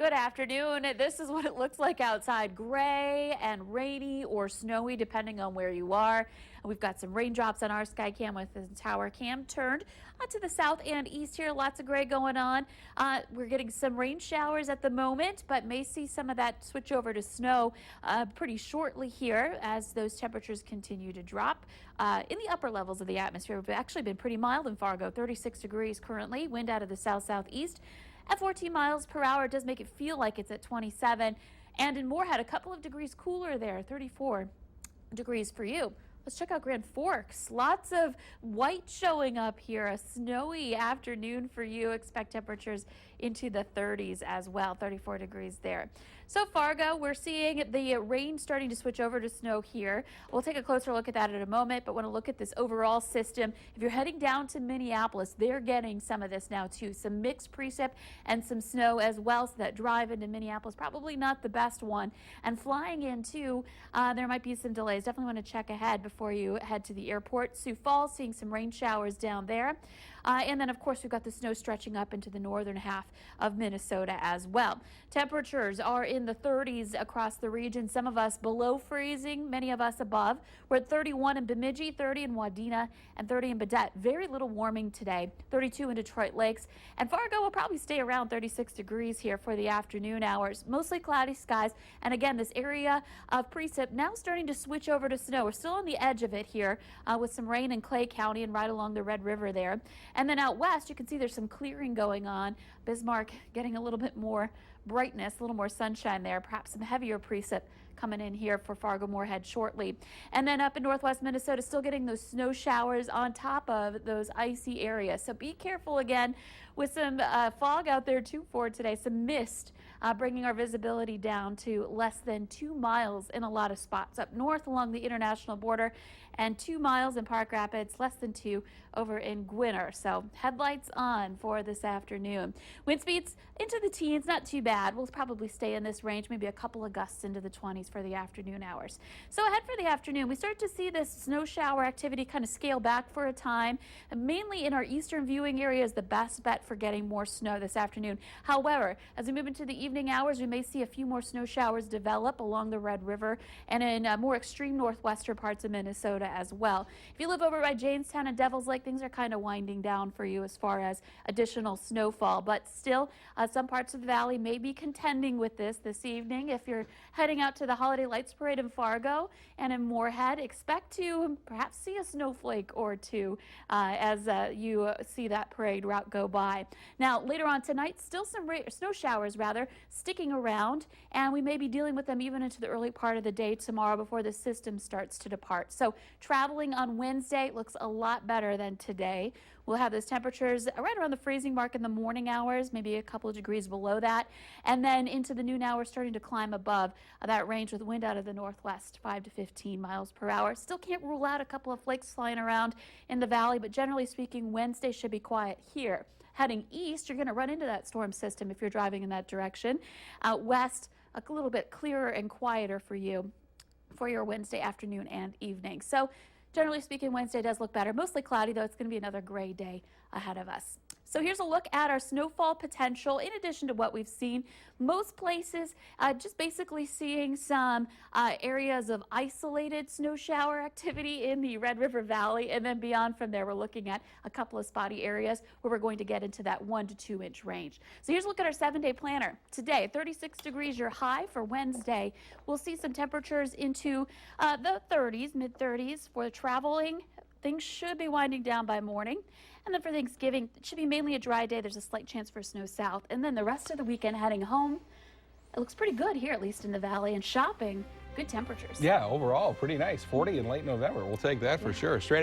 Good afternoon. This is what it looks like outside. Gray and rainy or snowy, depending on where you are. We've got some raindrops on our sky cam with the tower cam turned to the south and east here. Lots of gray going on. We're getting some rain showers at the moment, but may see some of that switch over to snow pretty shortly here as those temperatures continue to drop. In the upper levels of the atmosphere, we've actually been pretty mild in Fargo, 36 degrees currently, wind out of the south-southeast. At 14 miles per hour, it does make it feel like it's at 27. And in Moorhead, a couple of degrees cooler there, 34 degrees for you. Let's check out Grand Forks. Lots of white showing up here. A snowy afternoon for you. Expect temperatures into the 30s as well, 34 degrees there. So Fargo, we're seeing the rain starting to switch over to snow here. We'll take a closer look at that in a moment, but want to look at this overall system. If you're heading down to Minneapolis, they're getting some of this now too. Some mixed precip and some snow as well, so that drive into Minneapolis, probably not the best one. And flying in too, there might be some delays. Definitely want to check ahead before you head to the airport. Sioux Falls, seeing some rain showers down there. And then, of course, we've got the snow stretching up into the northern half of Minnesota as well. Temperatures are in the 30s across the region. Some of us below freezing, many of us above. We're at 31 in Bemidji, 30 in Wadena, and 30 in Baudette. Very little warming today. 32 in Detroit Lakes. And Fargo will probably stay around 36 degrees here for the afternoon hours. Mostly cloudy skies. And again, this area of precip now starting to switch over to snow. We're still on the edge of it here with some rain in Clay County and right along the Red River there. And then out west, you can see there's some clearing going on. Bismarck getting a little bit more brightness, a little more sunshine there, perhaps some heavier precip coming in here for Fargo Moorhead shortly. And then up in northwest Minnesota, still getting those snow showers on top of those icy areas. So be careful again with some fog out there too for today, some mist bringing our visibility down to less than 2 miles in a lot of spots up north along the international border, and 2 miles in Park Rapids, less than 2 over in Gwinner. So headlights on for this afternoon. Wind speeds into the teens, not too bad. We'll probably stay in this range, maybe a couple of gusts into the 20s for the afternoon hours. So ahead for the afternoon, we start to see this snow shower activity kind of scale back for a time. And mainly in our eastern viewing area is the best bet for getting more snow this afternoon. However, as we move into the evening hours, we may see a few more snow showers develop along the Red River and in more extreme northwestern parts of Minnesota as well. If you live over by Jamestown and Devil's Lake, things are kind of winding down for you as far as additional snowfall, but still some parts of the valley may be contending with this evening. If you're heading out to the Holiday Lights Parade in Fargo and in Moorhead, expect to perhaps see a snowflake or two as you see that parade route go by. Now later on tonight, still some snow showers sticking around, and we may be dealing with them even into the early part of the day tomorrow before the system starts to depart. So traveling on Wednesday looks a lot better than today. We'll have those temperatures right around the freezing mark in the morning hours, maybe a couple of degrees below that, and then into the noon hours starting to climb above that range with wind out of the northwest, 5 to 15 miles per hour. Still can't rule out a couple of flakes flying around in the valley, but generally speaking, Wednesday should be quiet here. Heading east, you're going to run into that storm system if you're driving in that direction. Out west, a little bit clearer and quieter for you for your Wednesday afternoon and evening. So generally speaking, Wednesday does look better. Mostly cloudy, though. It's going to be another gray day ahead of us. So here's a look at our snowfall potential. In addition to what we've seen, most places just basically seeing some areas of isolated snow shower activity in the Red River Valley, and then beyond from there, we're looking at a couple of spotty areas where we're going to get into that 1 to 2 inch range. So here's a look at our 7-day planner. Today, 36 degrees your high for Wednesday. We'll see some temperatures into the 30s, mid-30s for traveling. Things should be winding down by morning. And then for Thanksgiving, it should be mainly a dry day. There's a slight chance for snow south. And then the rest of the weekend heading home, it looks pretty good here, at least in the valley. And shopping, good temperatures. Yeah, overall, pretty nice. 40 in late November. We'll take that for sure. Straight ahead.